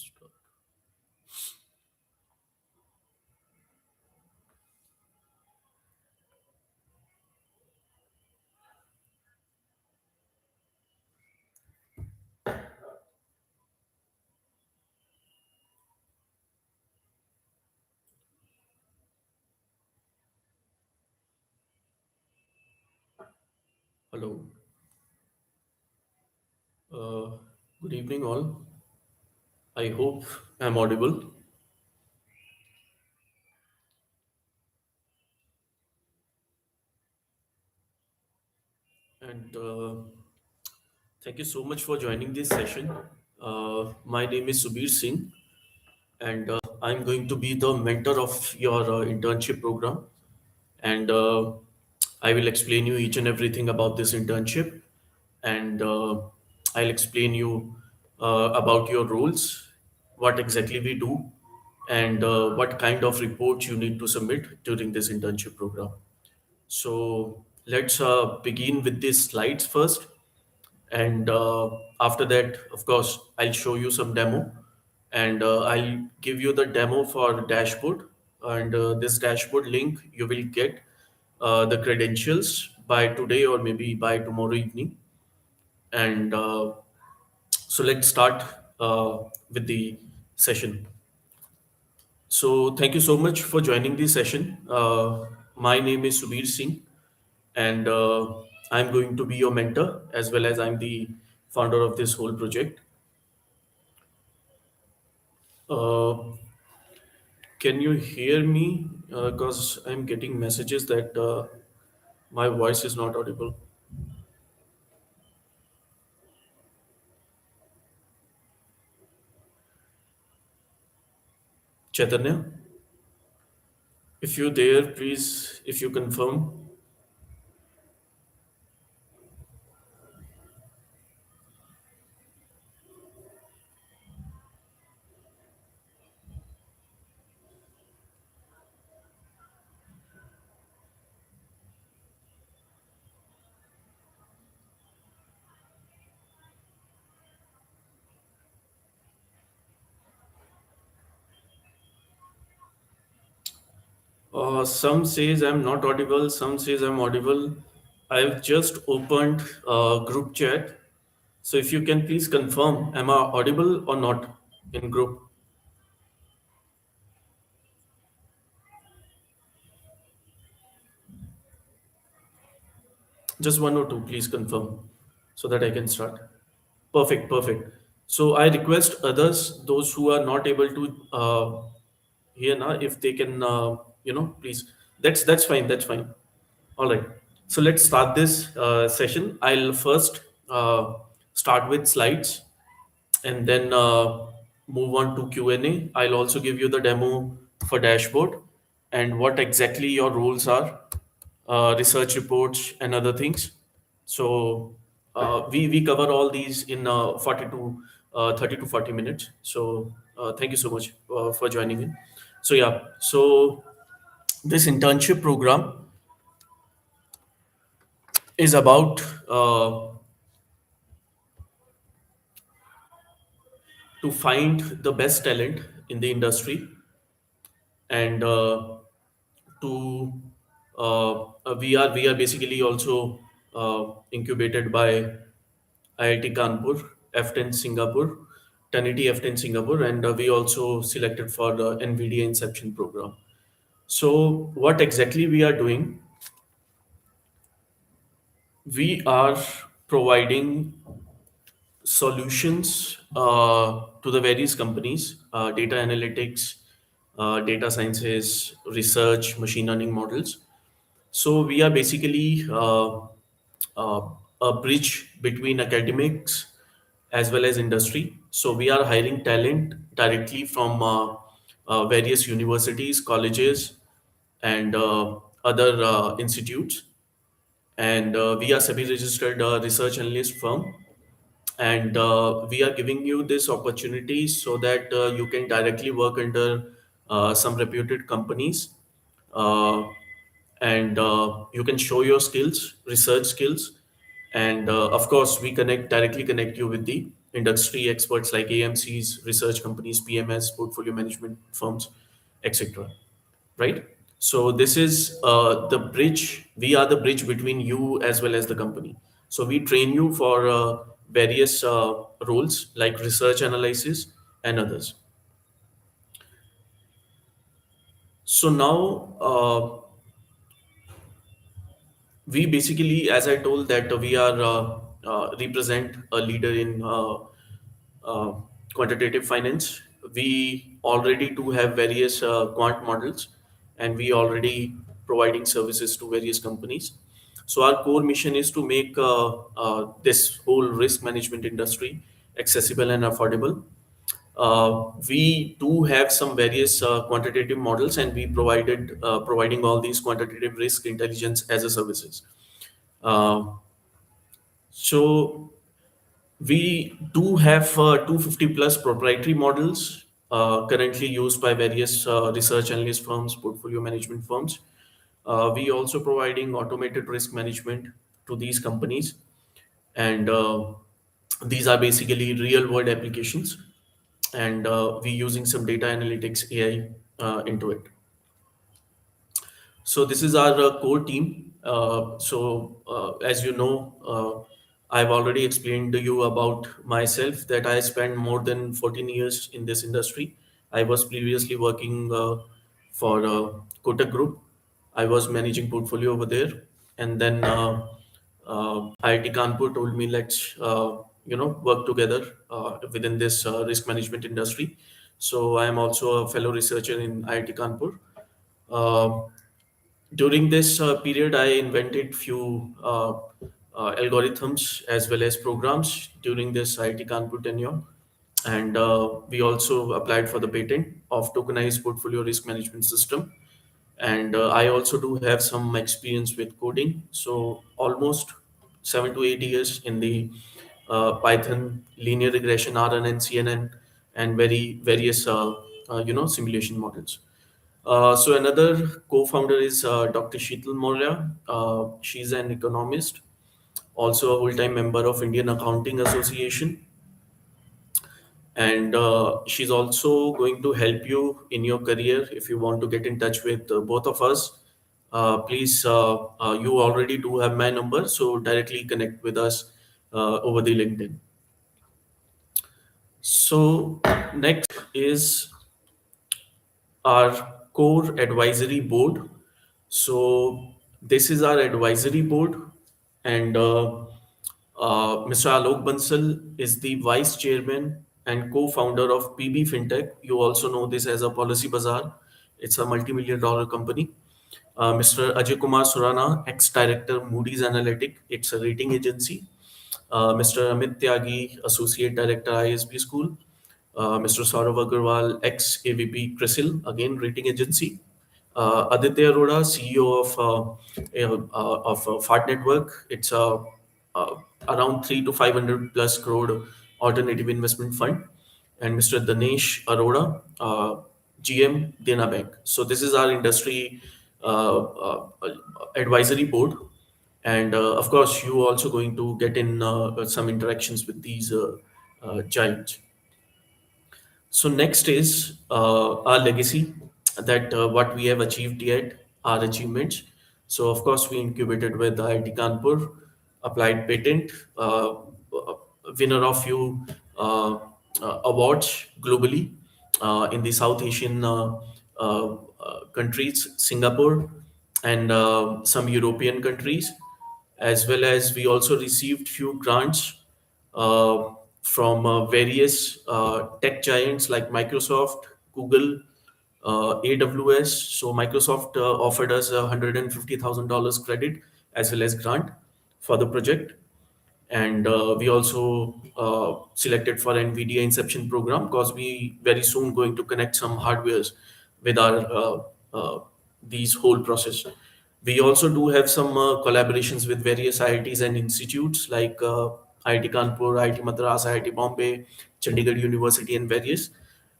Start. Hello. Uh, Good evening, all. I hope I'm audible. And thank you so much for joining this session. My name is Subir Singh, and I'm going to be the mentor of your internship program. And I will explain you each and everything about this internship. And I'll explain you about your roles, what exactly we do, and what kind of reports you need to submit during this internship program. So let's begin with these slides first. And after that, of course, I'll show you some demo, and I'll give you the demo for dashboard. And this dashboard link, you will get the credentials by today or maybe by tomorrow evening. And so let's start with the session. So thank you so much for joining this session. My name is Subir Singh, and I'm going to be your mentor as well as I'm the founder of this whole project. Uh, can you hear me? Because I'm getting messages that my voice is not audible. Chaitanya, if you're there, please, if you confirm. Some says I'm not audible, some says I'm audible. I've just opened group chat. So if you can please confirm, am I audible or not in group? Just one or two, please confirm so that I can start. Perfect, perfect. So I request others, those who are not able to hear now, if they can, please. That's fine. That's fine. All right. So let's start this session. I'll first start with slides and then move on to Q&A. I'll also give you the demo for dashboard and what exactly your roles are, research reports and other things. So we cover all these in 40 to 30 to 40 minutes. So thank you so much for joining in. So yeah, so this internship program is about to find the best talent in the industry and to we are basically also incubated by IIT Kanpur, F10 Singapore, Trinity F10 Singapore, and we also selected for the NVIDIA Inception program. So what exactly we are doing? We are providing solutions to the various companies, data analytics, data sciences, research, machine learning models. So we are basically uh, a bridge between academics as well as industry. So we are hiring talent directly from various universities, colleges, and other institutes. And we are SEBI registered research analyst firm, and we are giving you this opportunity so that you can directly work under some reputed companies, uh, and you can show your skills, research skills, and of course we connect directly connect you with the industry experts like AMCs, research companies, PMS, portfolio management firms, etc. Right? So this is the bridge. We are the bridge between you as well as the company. So we train you for various roles like research analysis and others. So now we basically, as I told, that we are represent a leader in uh, quantitative finance. We already do have various quant models, and we already providing services to various companies. So our core mission is to make this whole risk management industry accessible and affordable. We do have some various quantitative models, and we providing all these quantitative risk intelligence as a services. Uh, so we do have 250 plus proprietary models currently used by various research analyst firms, portfolio management firms. We also providing automated risk management to these companies, and these are basically real world applications, and we using some data analytics AI into it. So this is our core team. As you know, I've already explained to you about myself that I spent more than 14 years in this industry. I was previously working for Kotak Group. I was managing portfolio over there, and then IIT Kanpur told me, let's work together within this risk management industry. So I am also a fellow researcher in IIT Kanpur. Uh, During this period, I invented few algorithms as well as programs during this IIT Kanpur tenure, and we also applied for the patent of tokenized portfolio risk management system. And I also do have some experience with coding, so almost 7 to 8 years in the Python, linear regression, RNN, and CNN, and very various simulation models. So another co-founder is Dr. Sheetal Maurya. She's an economist, also a full-time member of Indian Accounting Association, and she's also going to help you in your career. If you want to get in touch with both of us, please, you already do have my number, so directly connect with us over the LinkedIn. So next is our core advisory board. So this is our advisory board, and Mr. Alok Bansal is the vice chairman and co-founder of PB FinTech. You also know this as a Policy Bazaar. It's a multi-million-dollar company. Mr. Ajay Kumar Surana, ex-director Moody's Analytic. It's a rating agency. Mr. Amit Tyagi, associate director ISB School. Mr. Saurav Agarwal, ex-AVP CRISIL, again rating agency. Aditya Arora, CEO of Fart Network. It's uh, around 3 to 500 plus crore alternative investment fund, and Mr. Danesh Arora, GM Dena Bank. So this is our industry advisory board, and of course, you also going to get in some interactions with these giants. So next is our legacy, that what we have achieved yet, our achievements. So of course we incubated with IIT Kanpur, applied patent, winner of few awards globally in the South Asian countries, Singapore, and some European countries, as well as we also received few grants uh, from various tech giants like Microsoft, Google, AWS. So Microsoft offered us $150,000 credit as well as grant for the project, and we also selected for NVIDIA Inception program because we very soon going to connect some hardwares with our these whole process. We also do have some collaborations with various IITs and institutes like IIT Kanpur, IIT Madras, IIT Bombay, Chandigarh University, and various.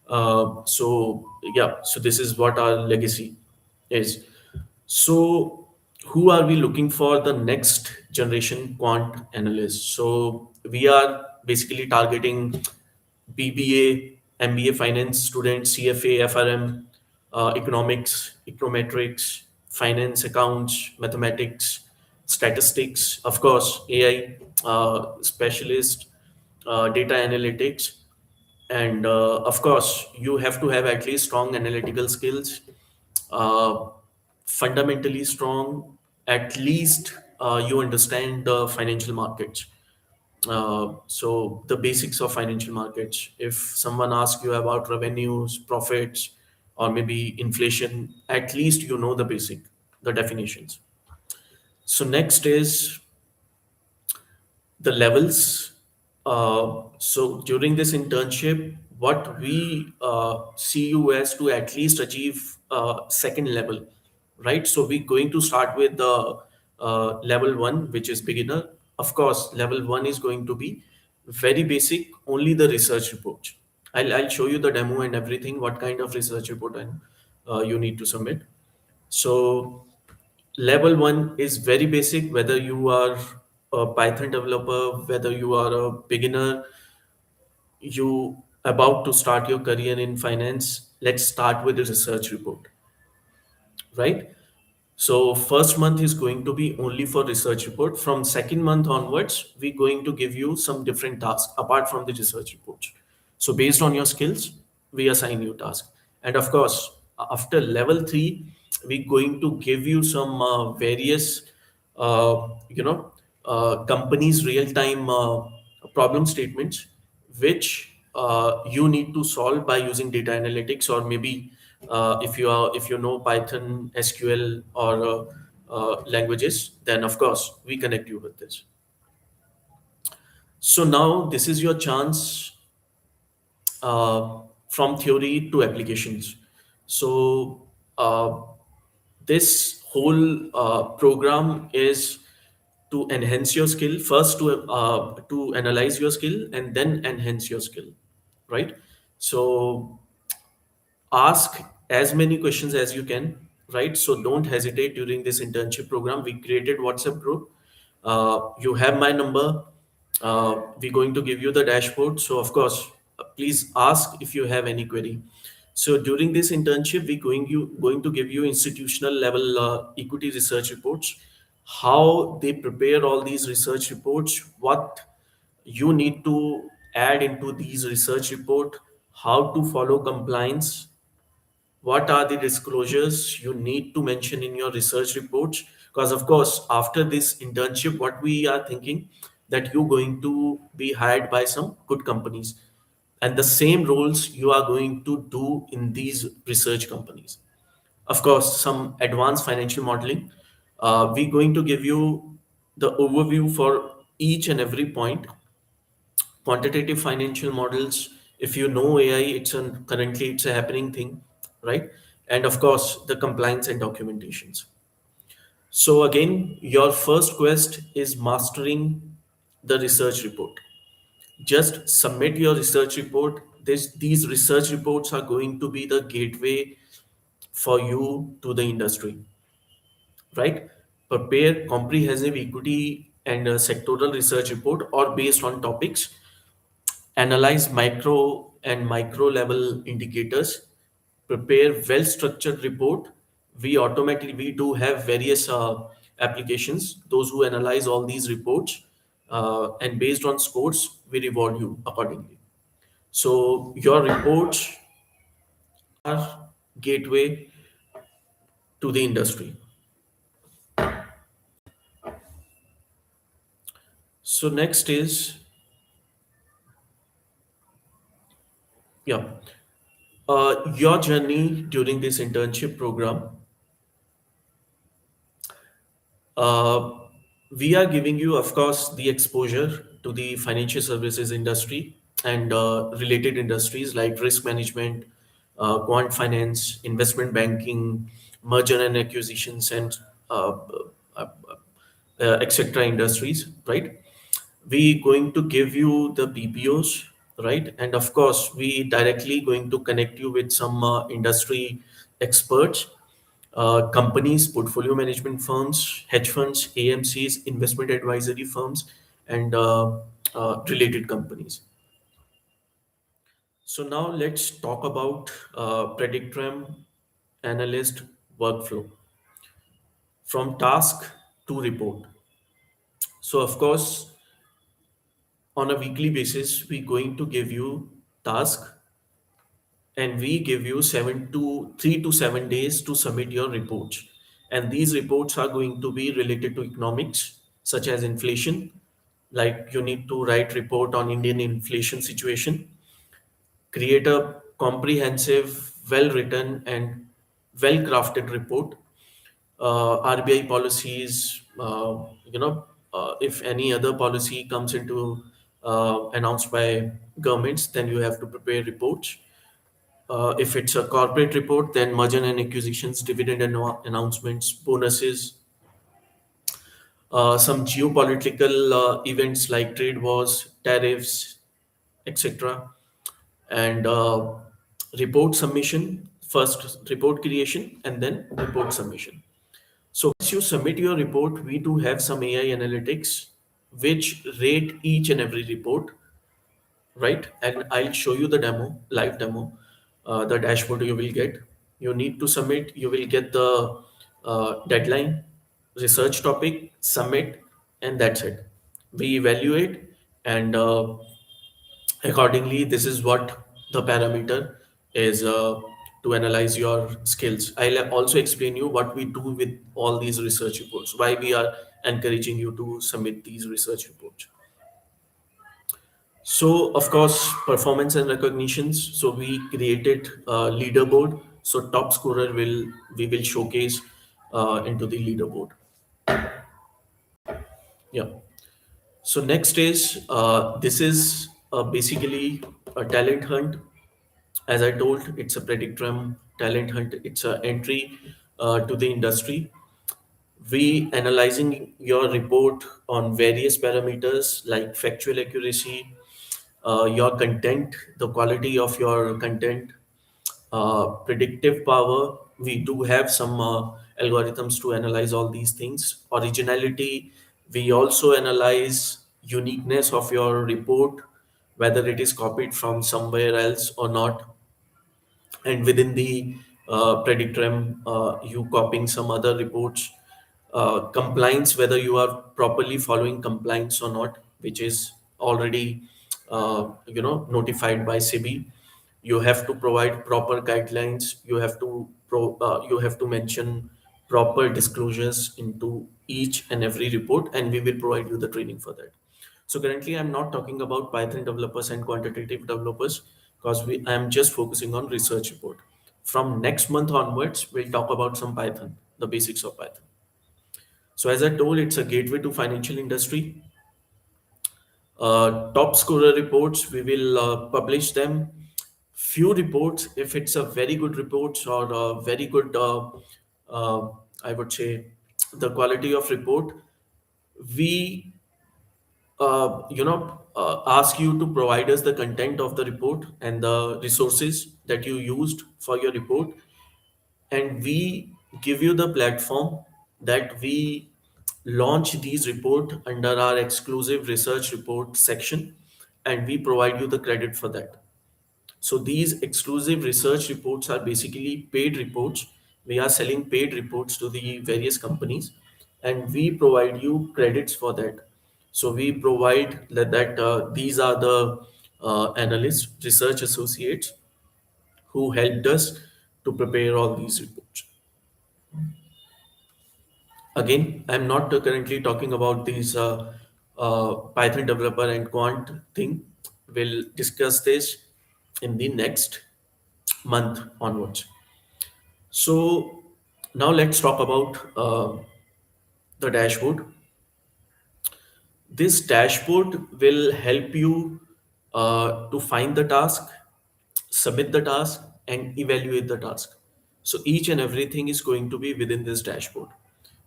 So yeah, so this is what our legacy is. So, who are we looking for the next generation quant analyst? So, we are basically targeting BBA, MBA finance students, CFA, FRM, economics, econometrics, finance, accounts, mathematics, statistics, of course, AI specialist, data analytics, and of course, you have to have at least strong analytical skills, uh, fundamentally strong, at least you understand the financial markets. So the basics of financial markets. If someone asks you about revenues, profits, or maybe inflation, at least you know the basic, the definitions. So next is the levels. So during this internship, what we see you as to at least achieve second level, right? So we're going to start with the level one, which is beginner. Of course, level one is going to be very basic, only the research report. I'll show you the demo and everything, what kind of research report and you need to submit. So level one is very basic, whether you are a Python developer, whether you are a beginner, you about to start your career in finance. Let's start with the research report, right? So first month is going to be only for research report. From second month onwards, we're going to give you some different tasks apart from the research reports. So based on your skills, we assign you tasks. And of course, after level three, we're going to give you some various, companies real-time problem statements, which you need to solve by using data analytics, or maybe if you know Python, SQL, or languages, then of course we connect you with this. So now this is your chance from theory to applications. So this whole program is to enhance your skill first, to analyze your skill and then enhance your skill, right? So ask as many questions as you can, right? So don't hesitate. During this internship program, we created WhatsApp group. You have my number. We're going to give you the dashboard, so of course please ask if you have any query. So during this internship, we're going to give you institutional level equity research reports, how they prepare all these research reports, what you need to add into these research report, how to follow compliance, what are the disclosures you need to mention in your research reports. Because of course, after this internship, what we are thinking, that you're going to be hired by some good companies, and the same roles you are going to do in these research companies. Of course, some advanced financial modeling. We're going to give you the overview for each and every point. Quantitative financial models, if you know AI, currently it's a happening thing, right? And of course, the compliance and documentations. So again, your first quest is mastering the research report. Just submit your research report. These research reports are going to be the gateway for you to the industry, right? Prepare comprehensive equity and sectoral research report, or based on topics. Analyze micro level indicators. Prepare well structured report. We do have various applications, those who analyze all these reports, and based on scores we reward you accordingly. So your reports are gateway to the industry. So next is, yeah, your journey during this internship program. Uh, we are giving you, of course, the exposure to the financial services industry and related industries like risk management, quant finance, investment banking, merger and acquisitions, and uh, uh, etc. industries, right? We going to give you the BPOs, right? And of course, we directly going to connect you with some industry experts, companies, portfolio management firms, hedge funds, AMCs, investment advisory firms, and related companies. So now let's talk about PredictRAM analyst workflow from task to report. So of course, on a weekly basis, we're going to give you task, and we give you 3 to 7 days to submit your reports. And these reports are going to be related to economics, such as inflation. Like you need to write report on Indian inflation situation, create a comprehensive, well written and well crafted report. RBI policies, if any other policy comes into announced by governments, then you have to prepare reports. If it's a corporate report, then merger and acquisitions, dividend announcements, bonuses, some geopolitical events like trade wars, tariffs, etc. And report submission, first report creation and then report submission. So once you submit your report, we do have some AI analytics which rate each and every report, right? And I'll show you the demo, live demo, the dashboard you will get. You need to submit, you will get the deadline, research topic, submit, and that's it. We evaluate, and accordingly, this is what the parameter is to analyze your skills. I'll also explain you what we do with all these research reports, why we are encouraging you to submit these research reports. So, of course, performance and recognitions. So we created a leaderboard. So top scorer will we will showcase into the leaderboard. Yeah. So next is this is basically a talent hunt. As I told, it's a PredictRAM talent hunt. It's an entry to the industry. We analyzing your report on various parameters like factual accuracy, your content, the quality of your content, predictive power. We do have some algorithms to analyze all these things. Originality, we also analyze uniqueness of your report, whether it is copied from somewhere else or not. And within the PredictRAM, you copying some other reports. Compliance, whether you are properly following compliance or not, which is already notified by SEBI. You have to provide proper guidelines. You have to mention proper disclosures into each and every report, and we will provide you the training for that. So currently, I'm not talking about Python developers and quantitative developers because I'm just focusing on research report. From next month onwards, we'll talk about some Python, the basics of Python. So as I told, it's a gateway to financial industry. Top scorer reports, we will publish them. Few reports, if it's a very good report or a very good, uh, I would say, the quality of report, we ask you to provide us the content of the report and the resources that you used for your report, and we give you the platform that we launch these report under our exclusive research report section, and we provide you the credit for that. So these exclusive research reports are basically paid reports. We are selling paid reports to the various companies, and we provide you credits for that. So we provide that these are the analysts, research associates who helped us to prepare all these reports. Again, I'm not currently talking about these Python developer and quant thing. We'll discuss this in the next month onwards. So now let's talk about the dashboard. This dashboard will help you to find the task, submit the task, and evaluate the task. So each and everything is going to be within this dashboard.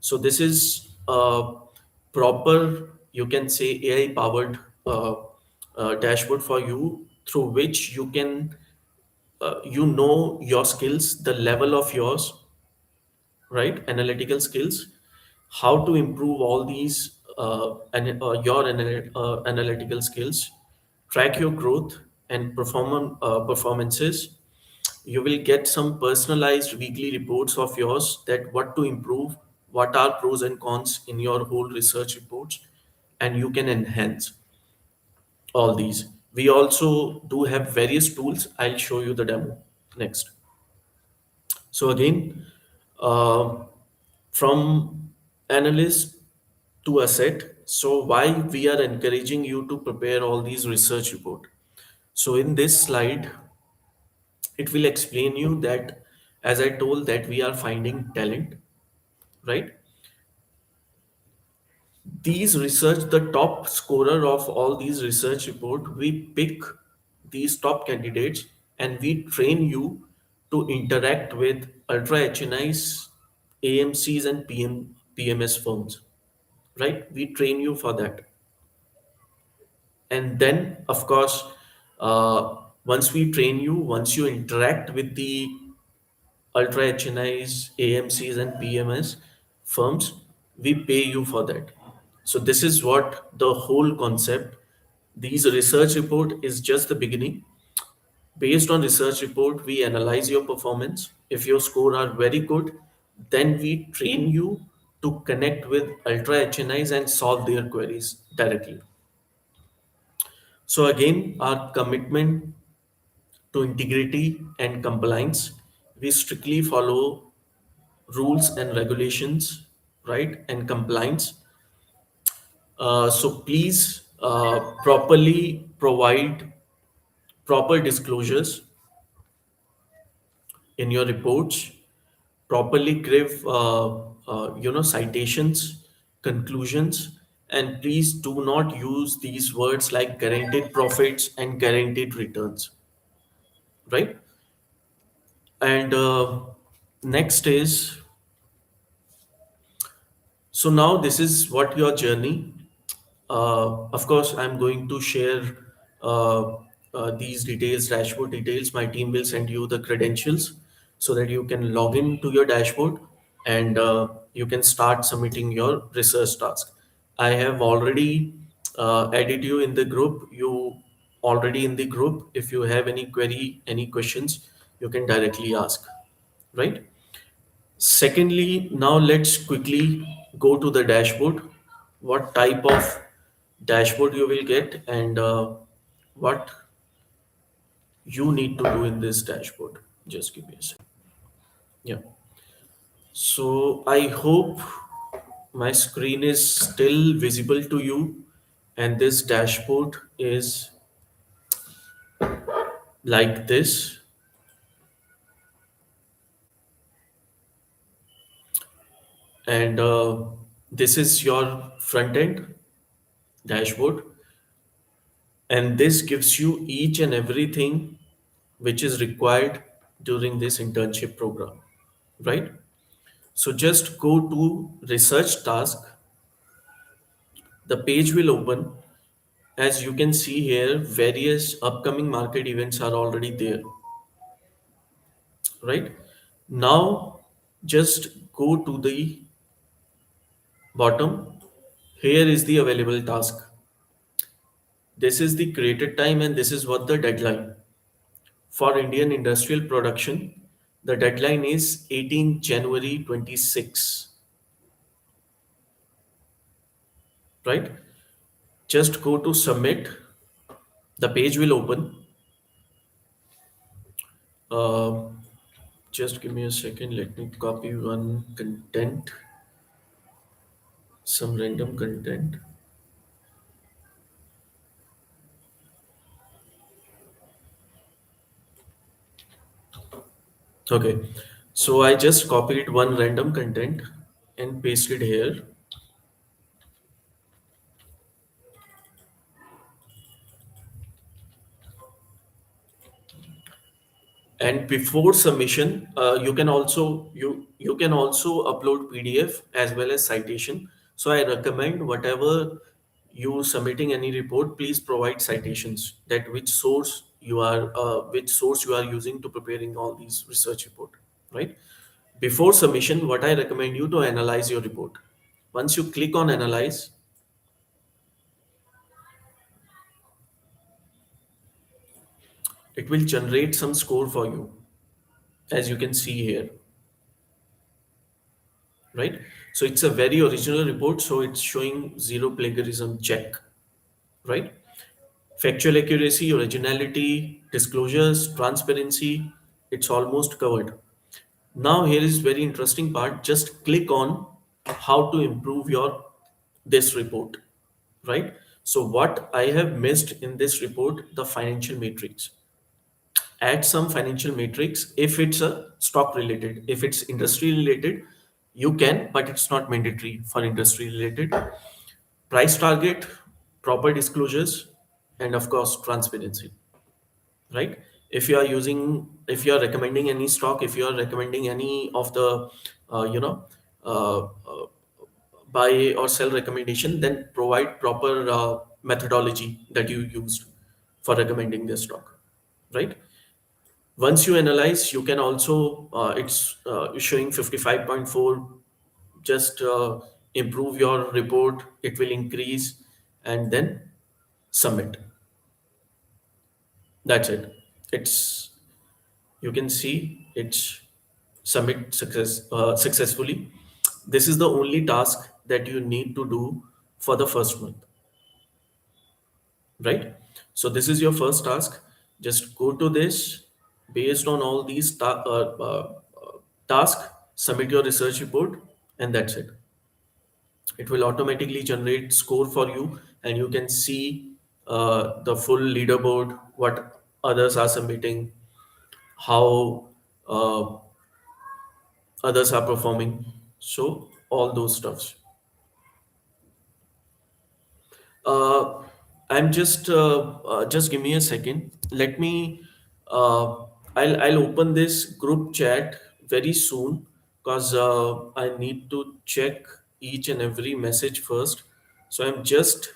So this is proper, you can say AI powered dashboard for you through which you can your skills, the level of yours, right? Analytical skills, how to improve all these analytical skills, track your growth and performances. You will get some personalized weekly reports of yours, that what to improve, what are pros and cons in your whole research reports, and you can enhance all these. We also do have various tools. I'll show you the demo next. So again, uh, from analyst to asset. So why we are encouraging you to prepare all these research report. So in this slide, it will explain you that, as I told, that we are finding talent, right? These research, the top scorer of all these research report, we pick these top candidates and we train you to interact with ultra HNIs, AMCs and PMS firms, right? We train you for that. And then, of course, once we train you, once you interact with the ultra HNIs, AMCs, and PMS firms, we pay you for that. So this is what the whole concept. These research report is just the beginning. Based on research report, we analyze your performance. If your score are very good, then we train you to connect with ultra HNIs and solve their queries directly. So again, our commitment to integrity and compliance, we strictly follow rules and regulations, right, and compliance. So please properly provide proper disclosures in your reports, properly give citations, conclusions, and please do not use these words like guaranteed profits and guaranteed returns, right? And next is, so now this is what your journey. Of course, I'm going to share uh, these details, dashboard details. My team will send you the credentials so that you can log in to your dashboard and you can start submitting your research task. I have already added you in the group. You already in the group. If you have any query, any questions, you can directly ask, right? Secondly, now let's quickly go to the dashboard. What type of dashboard you will get, and what you need to do in this dashboard. Just give me a second. Yeah. So I hope my screen is still visible to you, and this dashboard is like this. And this is your front end dashboard, and this gives you each and everything which is required during this internship program, right? So just go to research task. The page will open. As you can see here, various upcoming market events are already there, right? Now just go to the bottom. Here is the available task. This is the created time and this is what the deadline. For Indian industrial production, the deadline is 18 January 26, right? Just go to submit. The page will open. Uh, just give me a second. Let me copy one content, some random content. Okay. So I just copied one random content and pasted here. And before submission, you can also upload PDF as well as citation. So I recommend, whatever you submitting any report, please provide citations, that which source you are using to preparing all these research report, right? Before submission, what I recommend you to analyze your report. Once you click on analyze, it will generate some score for you, as you can see here, right? So it's a very original report, so it's showing zero plagiarism check, right? Factual accuracy, originality, disclosures, transparency, it's almost covered. Now here is very interesting part. Just click on how to improve your this report, right? So what I have missed in this report, the financial matrix. Add some financial matrix if it's a stock related. If it's industry related, you can, but it's not mandatory for industry related. Price target, proper disclosures, and of course transparency, right? If you are recommending any stock, if you are recommending any of the uh, you know uh, uh, buy or sell recommendation, then provide proper methodology that you used for recommending the stock, right? Once you analyze, you can also it's showing 55.4. Just improve your report, it will increase, and then submit. That's it. It's, you can see it's submit successfully. This is the only task that you need to do for the first month, right? So this is your first task. Just go to this, based on all these task, submit your research report, and that's it. It will automatically generate score for you, and you can see the full leaderboard, what others are submitting, how uh, others are performing. So all those stuffs. Uh, I'm just give me a second. Let me. I'll open this group chat very soon, because I need to check each and every message first. So I'm just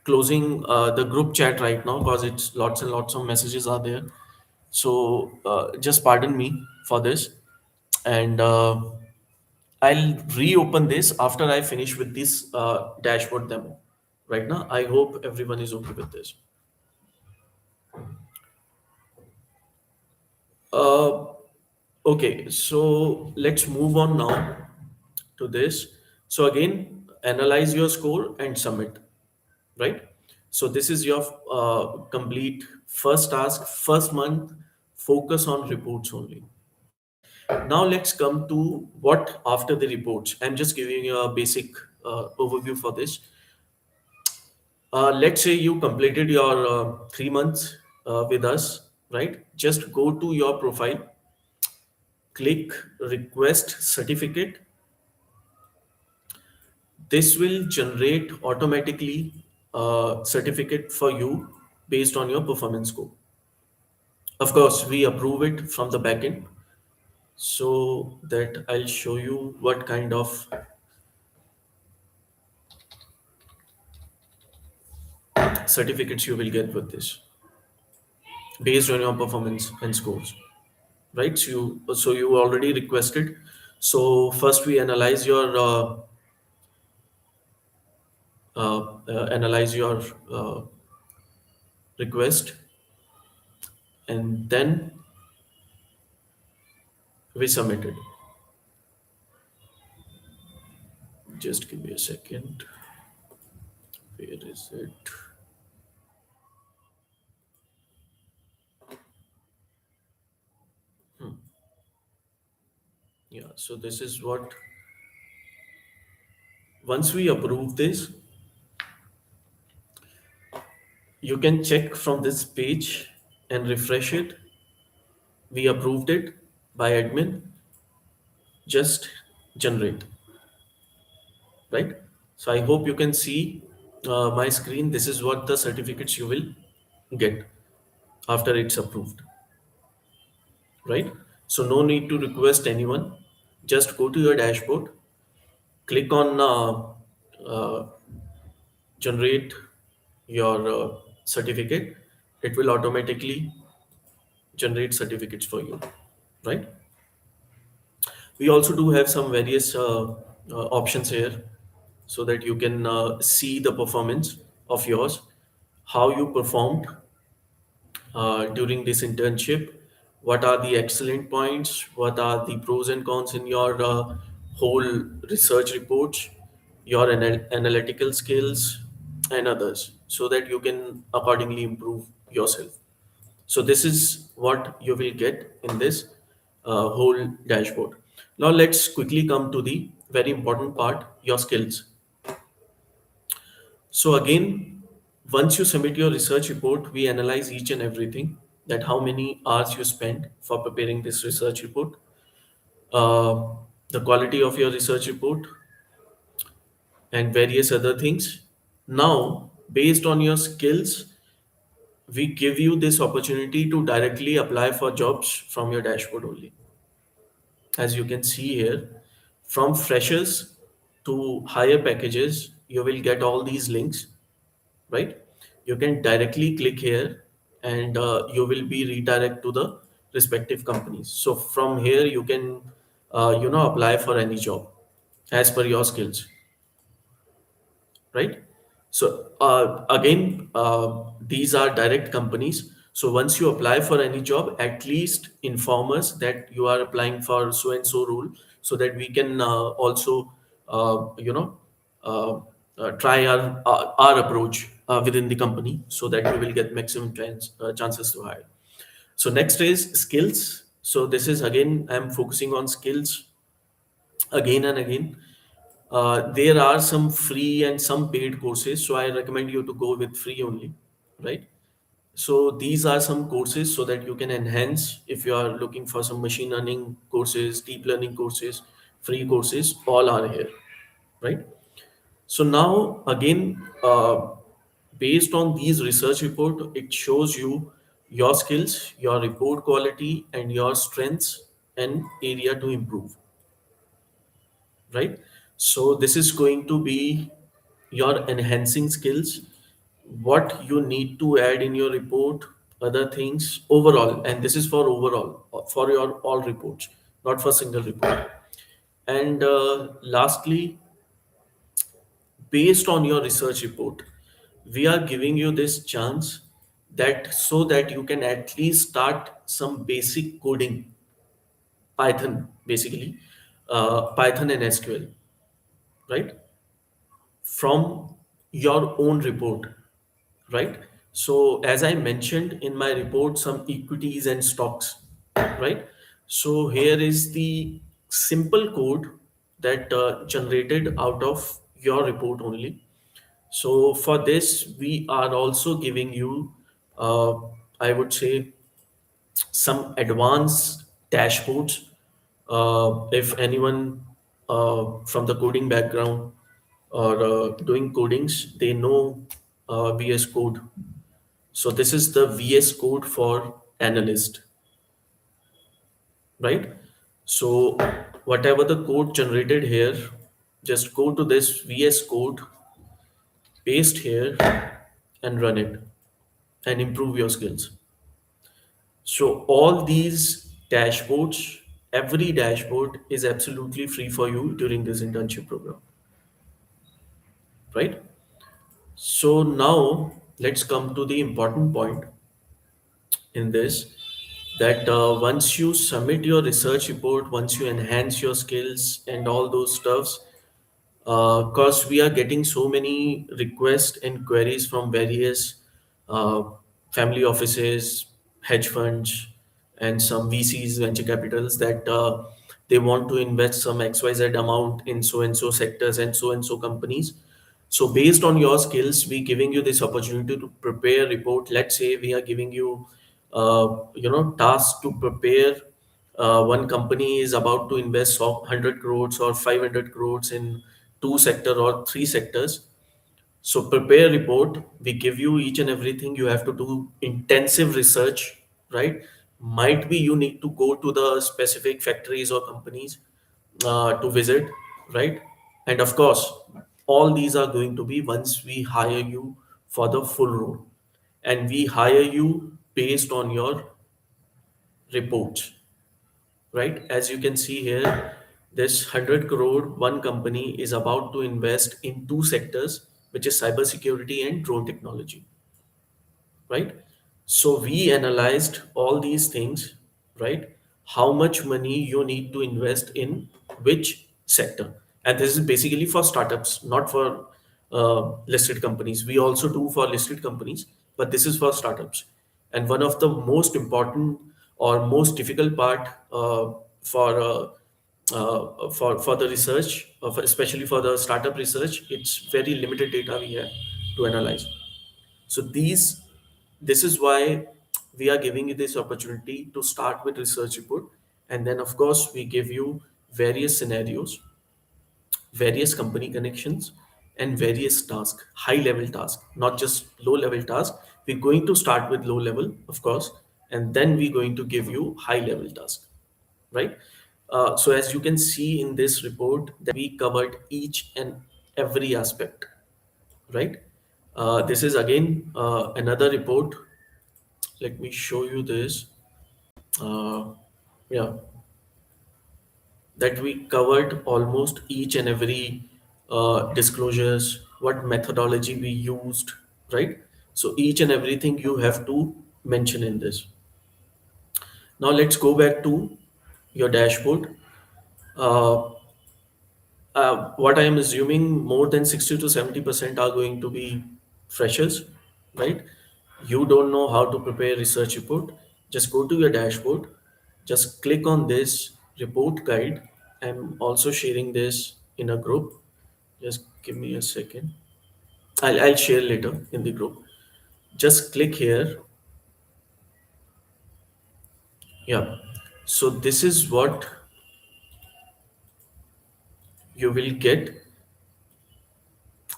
closing the group chat right now, because it's lots and lots of messages are there. So just pardon me for this, and I'll reopen this after I finish with this dashboard demo. Right now, I hope everyone is okay with this. Uh, okay, so let's move on now to this. So again, analyze your score and submit, right? So this is your complete first task, first month, focus on reports only. Now let's come to what after the reports. I'm just giving you a basic overview for this. Let's say you completed your 3 months with us, right? Just go to your profile, click request certificate. This will generate automatically a certificate for you based on your performance score. Of course, we approve it from the backend, so that I'll show you what kind of certificates you will get with this based on your performance and scores, right? So you already requested. So first we analyze your uh, request, and then we submit it. Just give me a second. Where is it? Yeah, so this is what, once we approve this, you can check from this page and refresh it. We approved it by admin. Just generate, right? So I hope you can see my screen. This is what the certificates you will get after it's approved, right? So no need to request anyone. Just go to your dashboard, click on generate your certificate. It will automatically generate certificates for you, right? We also do have some various options here, so that you can see the performance of yours, how you performed, during this internship. What are the excellent points? What are the pros and cons in your whole research reports, your analytical skills, and others, so that you can accordingly improve yourself. So this is what you will get in this whole dashboard. Now let's quickly come to the very important part, your skills. So again, once you submit your research report, we analyze each and everything, that how many hours you spent for preparing this research report, uh, the quality of your research report, and various other things. Now, based on your skills, we give you this opportunity to directly apply for jobs from your dashboard only. As you can see here, from freshers to higher packages, you will get all these links, right? You can directly click here, and you will be redirect to the respective companies. So from here you can apply for any job as per your skills, right? So again, these are direct companies. So once you apply for any job, at least inform us that you are applying for so and so role, so that we can also uh, you know uh, try our approach within the company, so that we will get maximum chances to hire. So next is skills. So this is again, I'm focusing on skills again and again. There are some free and some paid courses, so I recommend you to go with free only, right? So these are some courses so that you can enhance. If you are looking for some machine learning courses, deep learning courses, free courses, all are here, right? So now again, based on these research report, it shows you your skills, your report quality, and your strengths and area to improve, right? So this is going to be your enhancing skills, what you need to add in your report, other things overall, and this is for overall, for your all reports, not for single report. And lastly, based on your research report, we are giving you this chance, that so that you can at least start some basic coding, Python basically, Python and SQL, right, from your own report, right? So as I mentioned in my report, some equities and stocks, right? So here is the simple code that generated out of your report only. So for this, we are also giving you, uh, I would say, some advanced dashboards. If anyone from the coding background or doing codings, they know VS Code. So this is the VS Code for Analyst, right? So whatever the code generated here, just go to this VS Code, paste here, and run it, and improve your skills. So all these dashboards, every dashboard is absolutely free for you during this internship program, right? So now let's come to the important point in this, that once you submit your research report, once you enhance your skills and all those stuffs, because we are getting so many requests and queries from various uh, family offices, hedge funds, and some VCs, venture capitals, that they want to invest some XYZ amount in so and so sectors and so companies. So based on your skills, we giving you this opportunity to prepare report. Let's say we are giving you, tasks to prepare. One company is about to invest 100 crores or 500 crores in two sector or three sectors. So prepare report. We give you each and everything. You have to do intensive research, right? Might be you need to go to the specific factories or companies to visit, right? And of course, all these are going to be once we hire you for the full role, and we hire you based on your reports, right? As you can see here, this 100 crore one company is about to invest in two sectors, which is cybersecurity and drone technology, right? So we analyzed all these things, right? How much money you need to invest in which sector. And this is basically for startups, not for listed companies. We also do for listed companies, but this is for startups. And one of the most important or most difficult part for for the research, especially for the startup research, it's very limited data we have to analyze. So this is why we are giving you this opportunity to start with research report, and then of course we give you various scenarios, various company connections, and various tasks, high level tasks, not just low level tasks. We're going to start with low level, of course, and then we're going to give you high level tasks, right? So as you can see in this report, that we covered each and every aspect, right? This is again another report. Let me show you this. Uh, yeah, that we covered almost each and every disclosures, what methodology we used, right? So each and everything you have to mention in this. Now let's go back to your dashboard. Uh, what I am assuming, more than 60 to 70% are going to be freshers, right? You don't know how to prepare research report. Just go to your dashboard, just click on this report guide. I'm also sharing this in a group. Just give me a second. I'll share later in the group. Just click here. Yeah. So this is what you will get,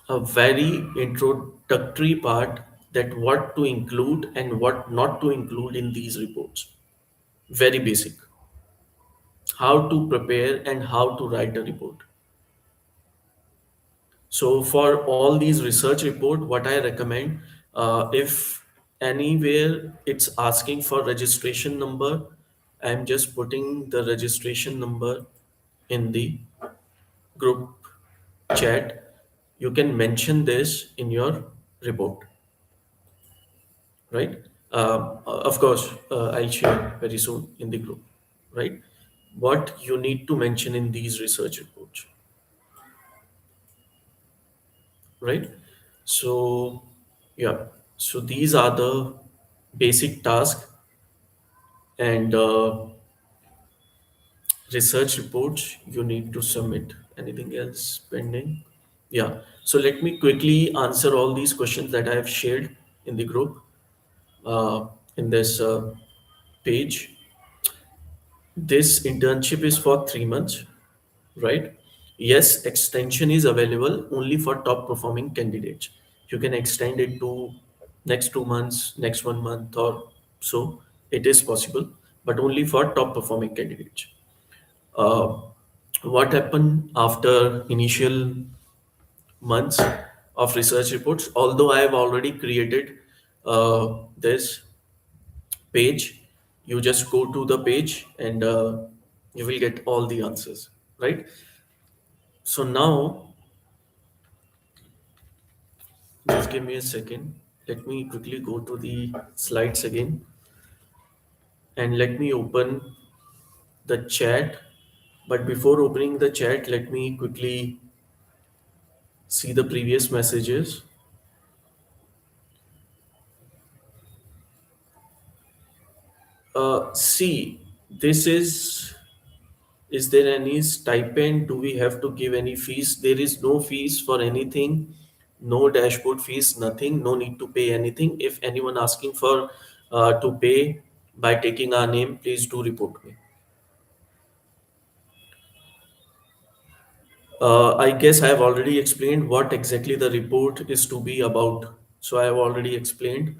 a very introductory part, that what to include and what not to include in these reports. Very basic. How to prepare and how to write a report. So for all these research report, what I recommend, if anywhere it's asking for registration number, I'm just putting the registration number in the group chat. You can mention this in your report, right? Of course, I'll share very soon in the group, right? What you need to mention in these research reports, right? So, yeah, so these are the basic tasks and research reports you need to submit. Anything else pending? Yeah, so let me quickly answer all these questions that I have shared in the group in this page. This internship is for 3 months, right? Yes, extension is available only for top performing candidates. You can extend it to next 2 months, next 1 month, or so. It is possible, but only for top performing candidates. Uh, what happened after initial months of research reports? Although I have already created this page, you just go to the page and you will get all the answers, right? So now, just give me a second. Let me quickly go to the slides again and let me open the chat. But before opening the chat, let me quickly see the previous messages. See, this is there any stipend? Do we have to give any fees? There is no fees for anything, no dashboard fees, nothing, no need to pay anything. If anyone asking for to pay by taking our name, please do report me. I guess I have already explained what exactly the report is to be about. So I have already explained.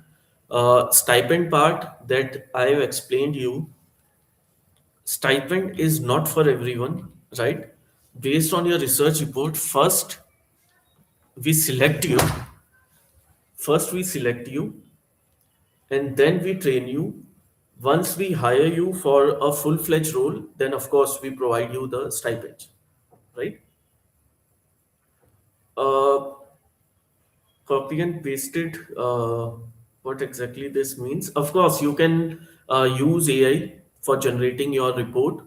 Stipend part that I have explained you, stipend is not for everyone, right? Based on your research report, we select you, first we select you, and then we train you. Once we hire you for a full-fledged role, then of course we provide you the stipends, right? Uh, Copy and pasted. What exactly this means? Of course, you can use AI for generating your report,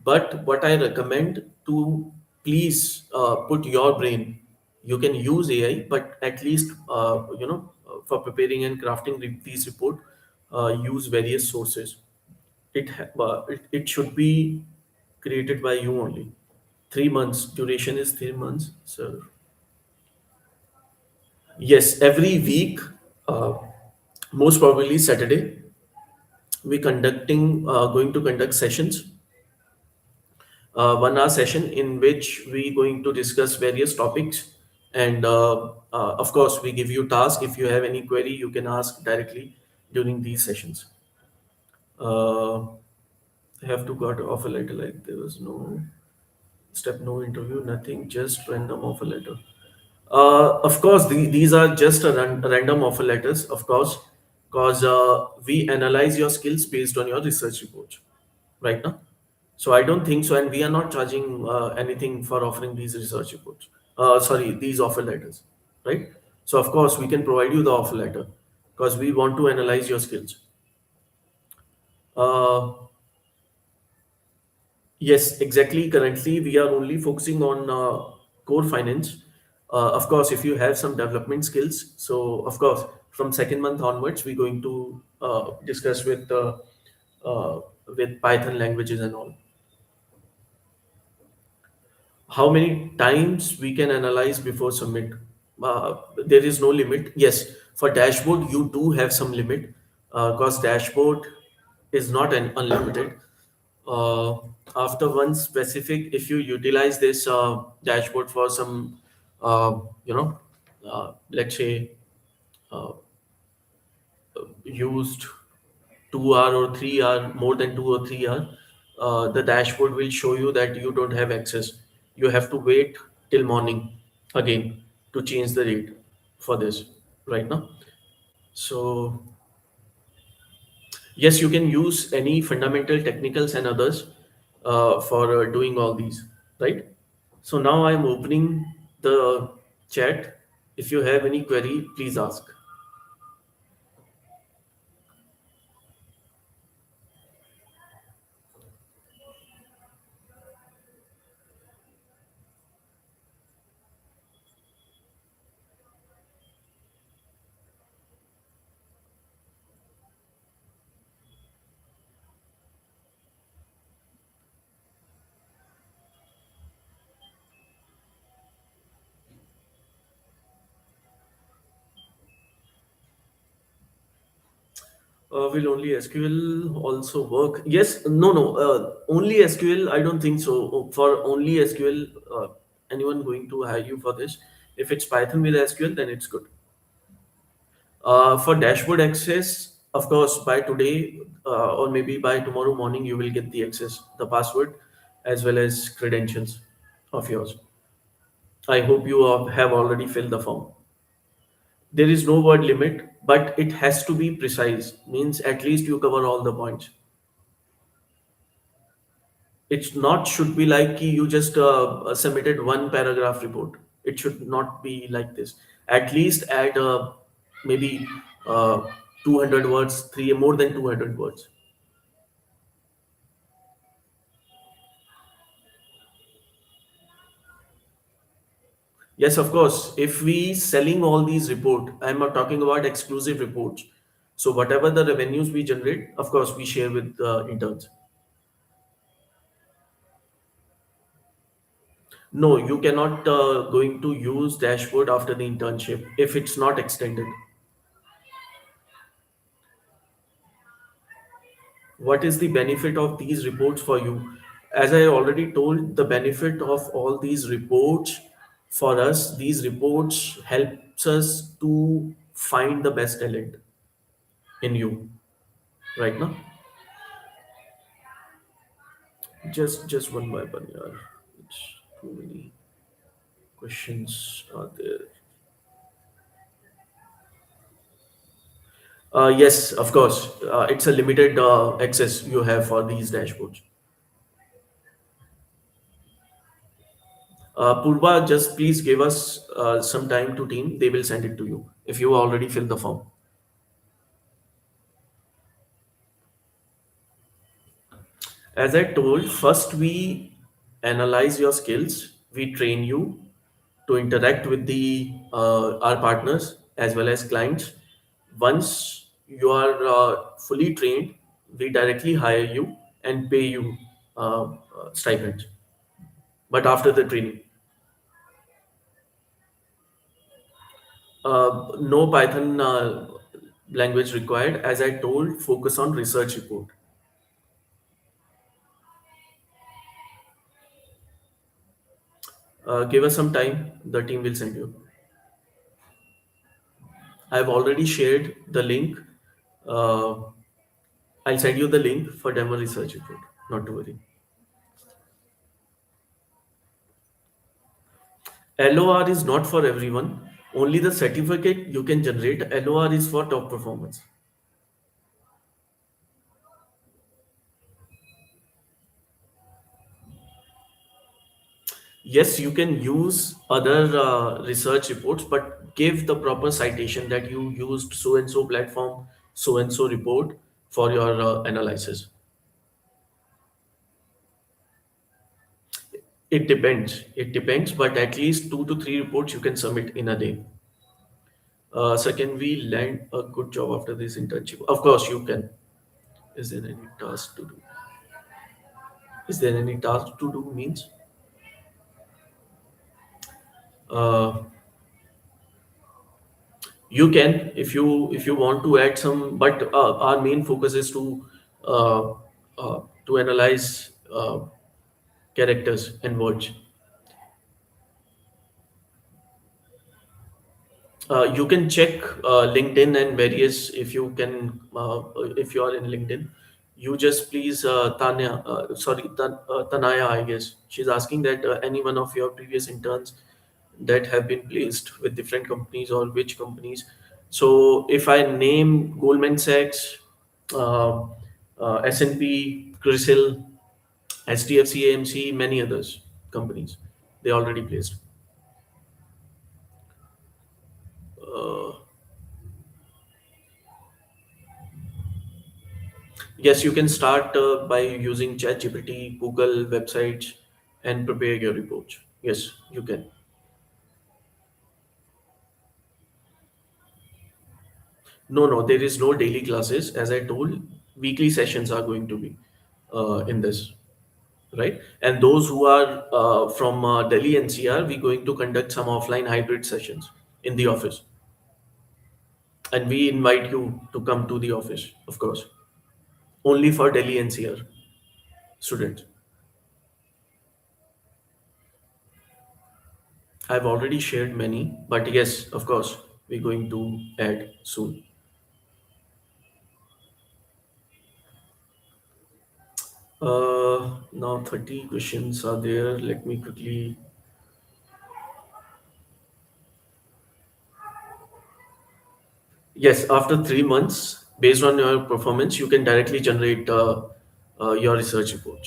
but what I recommend to please put your brain. You can use AI, but at least for preparing and crafting these report, use various sources. It should be created by you only. 3 months duration is 3 months. So yes, every week, uh, most probably Saturday, we going to conduct sessions, 1 hour session in which we going to discuss various topics, and of course we give you task. If you have any query, you can ask directly during these sessions. uh, have to got offer letter, like there was no step, no interview, nothing, just random offer letter. Of course, these are just random offer letters, of course, because we analyze your skills based on your research reports right now. So I don't think so, and we are not charging anything for offering these research reports. Sorry, these offer letters, right? So of course we can provide you the offer letter because we want to analyze your skills. Uh, Yes, exactly. Currently, we are only focusing on core finance. Of course, if you have some development skills, so of course, from second month onwards, we're going to discuss uh, with Python languages and all. How many times we can analyze before submit? There is no limit. Yes, for dashboard, you do have some limit because dashboard is not an unlimited. uh, After one specific, if you utilize this dashboard for some uh, you know let's say uh, used 2 hour or 3 hour, more than 2 or 3 hour, the dashboard will show you that you don't have access. You have to wait till morning again to change the rate for this right now. So yes, you can use any fundamental technicals and others for doing all these, right? So now I'm opening the chat. If you have any query, please ask. Will only SQL also work? Yes, no, no. Only SQL, I don't think so. For only SQL, anyone going to hire you for this? If it's Python with SQL, then it's good. For dashboard access, of course, by today or maybe by tomorrow morning, you will get the access, the password, as well as credentials of yours. I hope you have already filled the form. There is no word limit, but it has to be precise. Means at least you cover all the points. It's not should be like कि you just submitted one paragraph report. It should not be like this. At least add maybe uh, 200 words, three more than 200 words. Yes, of course. If we selling all these report, I'm not talking about exclusive reports. So whatever the revenues we generate, of course, we share with interns. No, you cannot going to use dashboard after the internship if it's not extended. What is the benefit of these reports for you? As I already told, the benefit of all these reports for us, these reports helps us to find the best talent in you right now. Just one by one, yeah. It's too many questions are there. Yes, of course. It's a limited access you have for these dashboards. Purva, just please give us some time to team. They will send it to you if you already filled the form. As I told, first we analyze your skills, we train you to interact with the our partners as well as clients. Once you are fully trained, we directly hire you and pay you stipends. But after the training, no Python language required. As I told, focus on research report. Give us some time, the team will send you. I've already shared the link. uh, I'll send you the link for demo research report, not to worry. LOR is not for everyone. Only the certificate you can generate. LOR is for top performance. Yes, you can use other research reports, but give the proper citation that you used so and so platform, so and so report for your analysis. It depends. It depends, but at least 2 to 3 reports you can submit in a day. So can we land a good job after this internship? Of course, you can. Is there any task to do? Is there any task to do means? Uh, you can, if you want to add some, but our main focus is uh, to analyze characters and words. You can check LinkedIn and various, if you can, if you are in LinkedIn, you just please Tanaya, I guess she's asking that any one of your previous interns that have been placed with different companies or which companies. So if I name Goldman Sachs, uh, S&P, Crisil, SDFC, AMC, many others companies, they already placed. Uh, Yes, you can start by using ChatGPT, Google websites, and prepare your reports. Yes, you can. No, no, there is no daily classes. As I told, weekly sessions are going to be in this, right? And those who are from Delhi NCR, we're going to conduct some offline hybrid sessions in the office. And we invite you to come to the office, of course, only for Delhi NCR students. I've already shared many, but yes, of course, we're going to add soon. Now 30 questions are there. Let me quickly. Yes, after 3 months, based on your performance, you can directly generate your research report.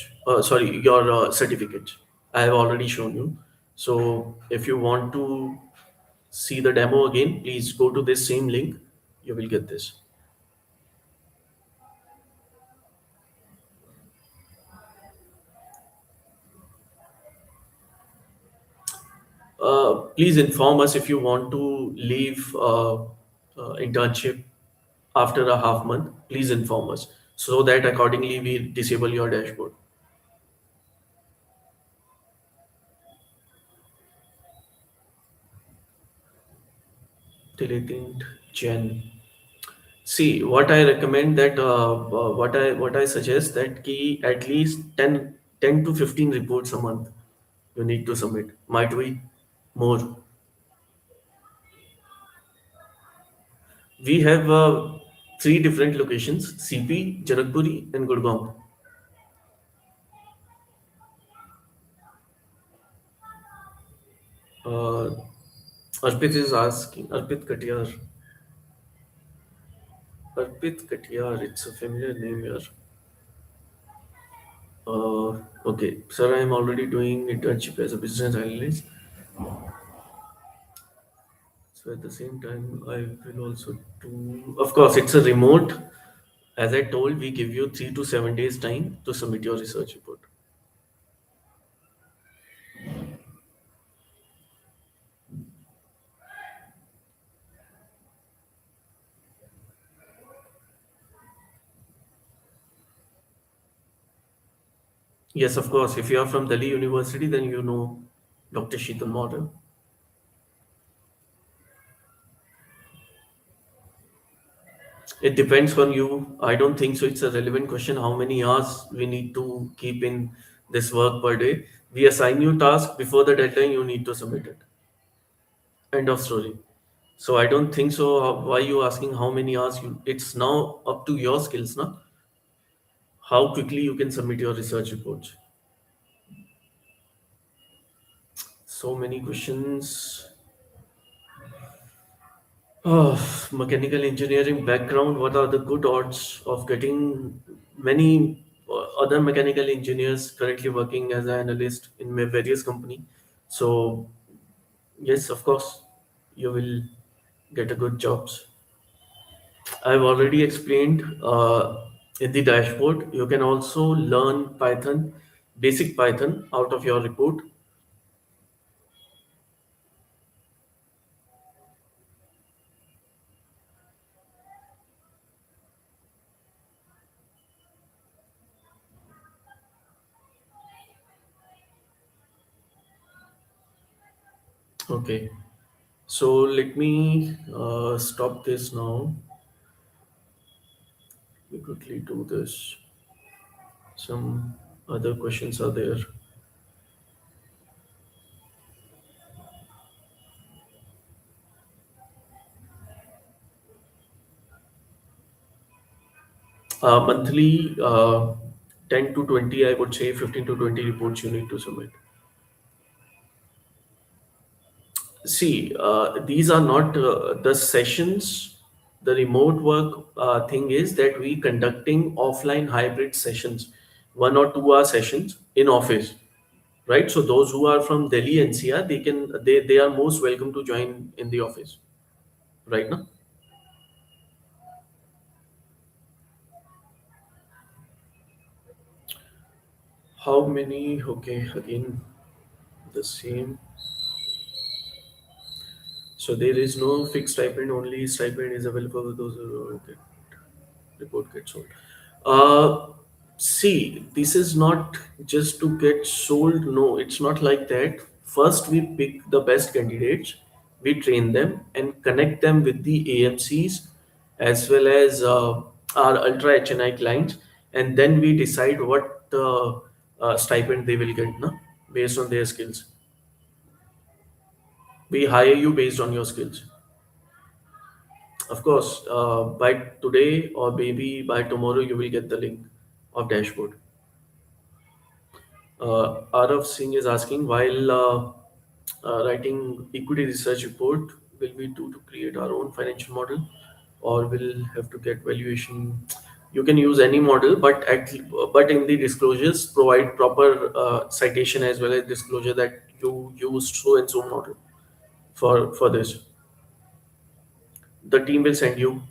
Sorry, your certificate. I have already shown you. So if you want to see the demo again, please go to this same link. You will get this. Please inform us if you want to leave internship after a half month. Please inform us so that accordingly we disable your dashboard. Till 18th Jan. See, what I recommend that what I suggest that key at least 10 to 15 reports a month you need to submit. Might be more. We have three different locations: CP, Janakpuri, and Gurgaon. Uh, Arpit is asking. Arpit Katiyar. Arpit Katiyar. It's a familiar name here. Okay, sir, I am already doing internship as a business analyst. So at the same time, I will also do. Of course, it's a remote. As I told, we give you 3 to 7 days time to submit your research report. Yes, of course. If you are from Delhi University, then you know Dr. Sheetal Model. It depends on you. I don't think so. It's a relevant question. How many hours we need to keep in this work per day? We assign you task before the deadline. You need to submit it. End of story. So I don't think so. Why you asking how many hours you? It's now up to your skills, now. How quickly you can submit your research reports. So many questions. Mechanical engineering background. What are the good odds of getting many other mechanical engineers currently working as an analyst in my various company? So yes, of course, you will get a good jobs. I've already explained in the dashboard. You can also learn Python, basic Python out of your report. Okay. So let me stop this now. We quickly do this. Some other questions are there. Monthly, 10 to 20, I would say 15 to 20 reports you need to submit. See, these are not the sessions. The remote work thing is that we conducting offline hybrid sessions, 1 or 2 hour sessions in office, right? So those who are from Delhi NCR, they are most welcome to join in the office, right now. How many? Okay, again the same. So there is no fixed stipend. Only stipend is available for those who get report gets sold. Uh, See, this is not just to get sold. No, it's not like that. First, we pick the best candidates, we train them and connect them with the AMCs as well as our ultra HNI clients, and then we decide what stipend they will get, no? Based on their skills. We hire you based on your skills. Of course, by today or maybe by tomorrow, you will get the link of dashboard. Arav Singh is asking, while writing equity research report, will we do to create our own financial model, or will have to get valuation? You can use any model, but in the disclosures, provide proper citation as well as disclosure that you used so and so model for this. The team will send you.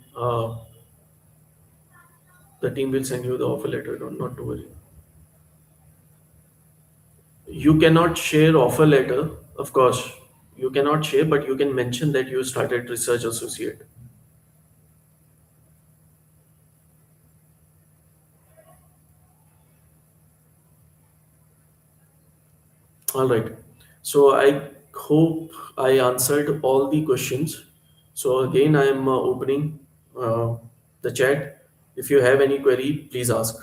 The team will send you the offer letter. Don't not to worry. You cannot share offer letter, of course. You cannot share, but you can mention that you started research associate. All right. So I hope I answered all the questions. So again, I am opening uh, the chat. If you have any query, please ask.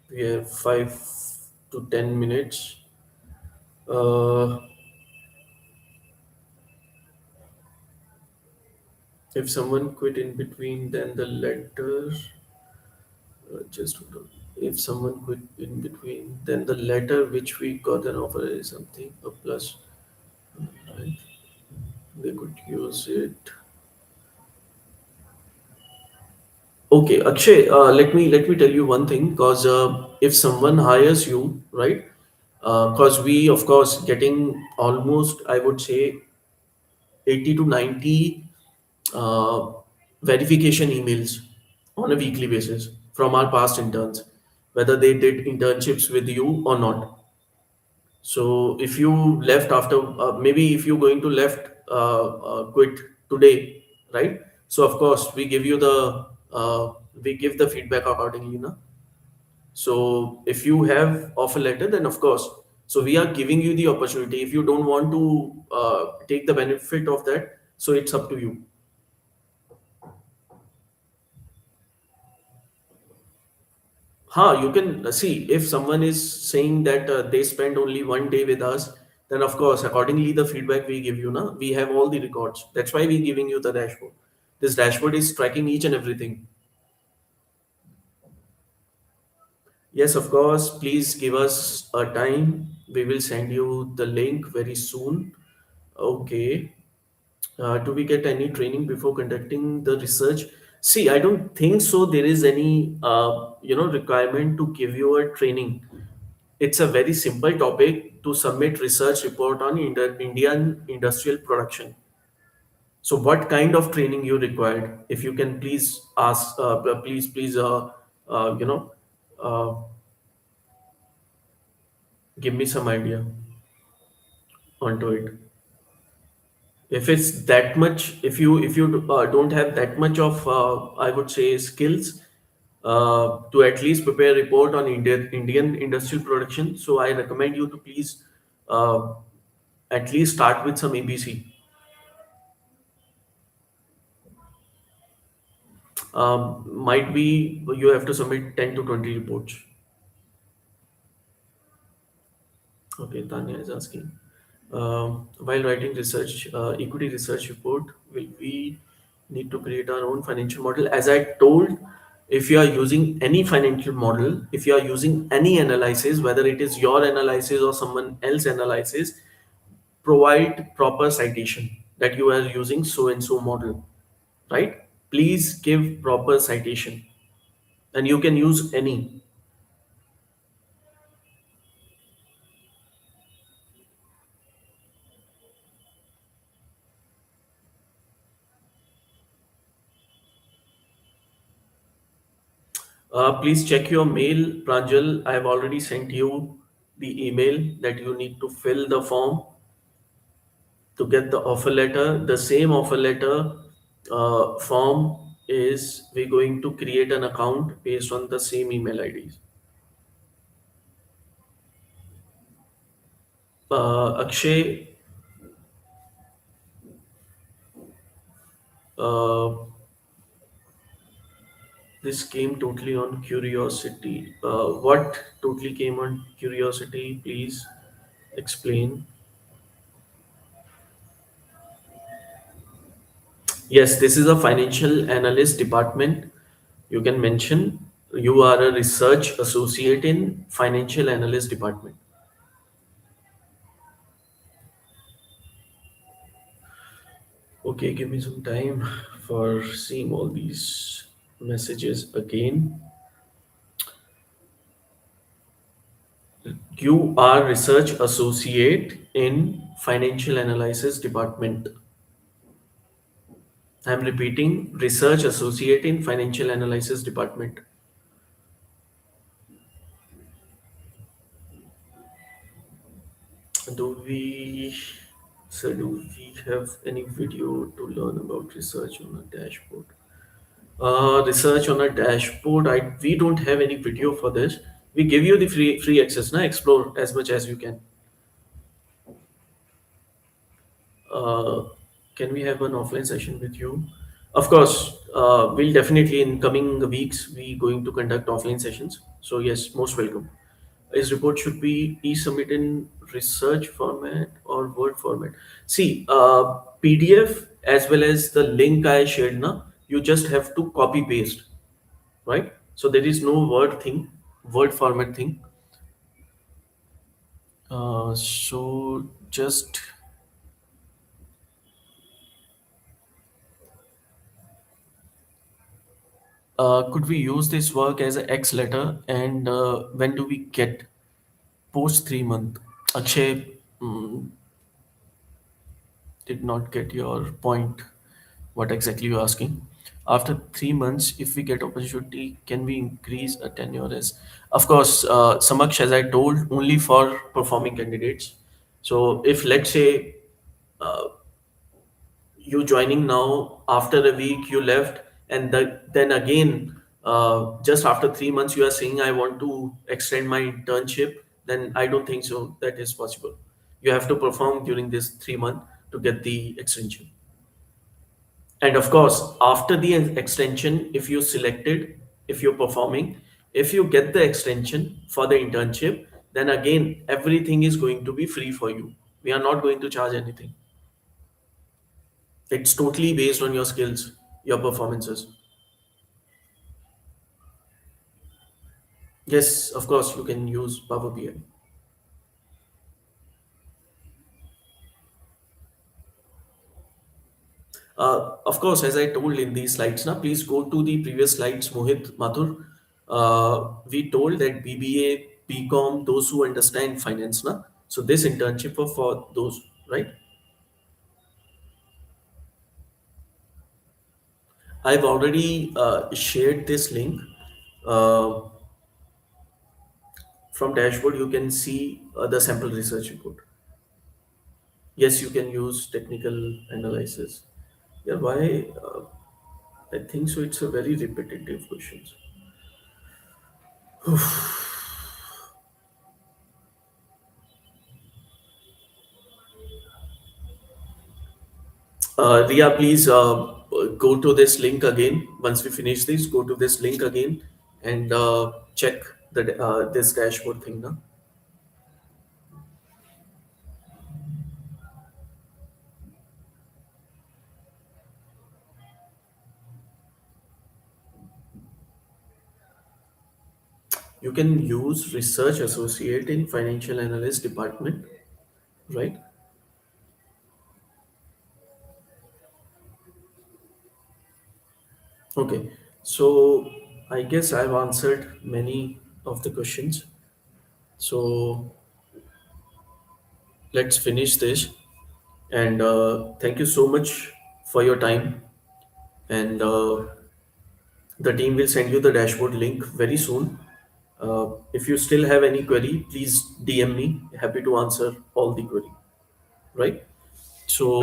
We have 5 to 10 minutes. Uh, if someone quit in between, then the letter. Just hold on. If someone quit in between, then the letter which we got an offer is something a plus, right? They could use it. Okay, Akshay, let me tell you one thing, because if someone hires you, right? Because we, of course, getting almost, I would say, 80 to 90 uh, verification emails on a weekly basis from our past interns, whether they did internships with you or not. So if you left after, maybe if you're going to left quit today, right? So of course we give you the we give the feedback accordingly, na? So if you have offer letter, then of course, so we are giving you the opportunity. If you don't want to take the benefit of that, so it's up to you. You can see if someone is saying that they spend only 1 day with us, then of course, accordingly, the feedback we give you, na, we have all the records. That's why we're giving you the dashboard. This dashboard is tracking each and everything. Yes, of course, please give us a time. We will send you the link very soon. Okay. Do we get any training before conducting the research? See, I don't think so. There is any, requirement to give you a training. It's a very simple topic to submit research report on Indian industrial production. So, what kind of training you required? If you can please ask, please, uh, you know, uh, give me some idea onto it. If it's that much, if you don't have that much of, I would say, skills to at least prepare a report on Indian industrial production, so I recommend you to please uh, at least start with some ABC. Might be you have to submit 10 to 20 reports. Okay, Tanya is asking. While writing research, equity research report, will we need to create our own financial model? As I told, if you are using any financial model, if you are using any analysis, whether it is your analysis or someone else analysis, provide proper citation that you are using so and so model, right? Please give proper citation, and you can use any. Please check your mail, Pranjal. I have already sent you the email that you need to fill the form to get the offer letter. The same offer letter form is we're going to create an account based on the same email IDs. Akshay, uh, this came totally on curiosity. What totally came on curiosity? Please explain. Yes, this is a financial analyst department. You can mention you are a research associate in financial analyst department. Okay, give me some time for seeing all these messages again. You are research associate in financial analysis department. I'm repeating, research associate in financial analysis department. Do we, sir, do we have any video to learn about research on a dashboard? Research on a dashboard. We don't have any video for this. We give you the free access. Now explore as much as you can. Uh, can we have an offline session with you? Of course, we'll definitely in coming weeks we going to conduct offline sessions. So yes, most welcome. His report should be e-submit in research format or Word format. See, PDF as well as the link I shared now, you just have to copy paste, right? So there is no Word format thing. So just could we use this work as an X letter, and when do we get? Post 3 month. Akshay, did not get your point. What exactly you're asking? After 3 months, if we get opportunity, can we increase a tenure? As of course, Samaksh, as I told, only for performing candidates. So if let's say uh, you joining now, after a week you left, and then again just after 3 months you are saying I want to extend my internship, then I don't think so that is possible. You have to perform during this 3 month to get the extension. And of course, after the extension, if you selected, if you're performing, if you get the extension for the internship, then again everything is going to be free for you. We are not going to charge anything. It's totally based on your skills, your performances. Yes, of course, you can use Power BI. Of course, as I told in these slides, now please go to the previous slides, Mohit, Mathur. We told that BBA, BCom, those who understand finance, na. So this internship for those, right? I've already shared this link. Uh, from dashboard, you can see the sample research report. Yes, you can use technical analysis. Yeah, why? I think so. It's a very repetitive questions. Ria, please go to this link again. Once we finish this, go to this link again and check this dashboard thing now. You can use research associate in financial analyst department, right? Okay. So I guess I've answered many of the questions. So let's finish this. And thank you so much for your time. And the team will send you the dashboard link very soon. If you still have any query, please DM me. Happy to answer all the query. Right? So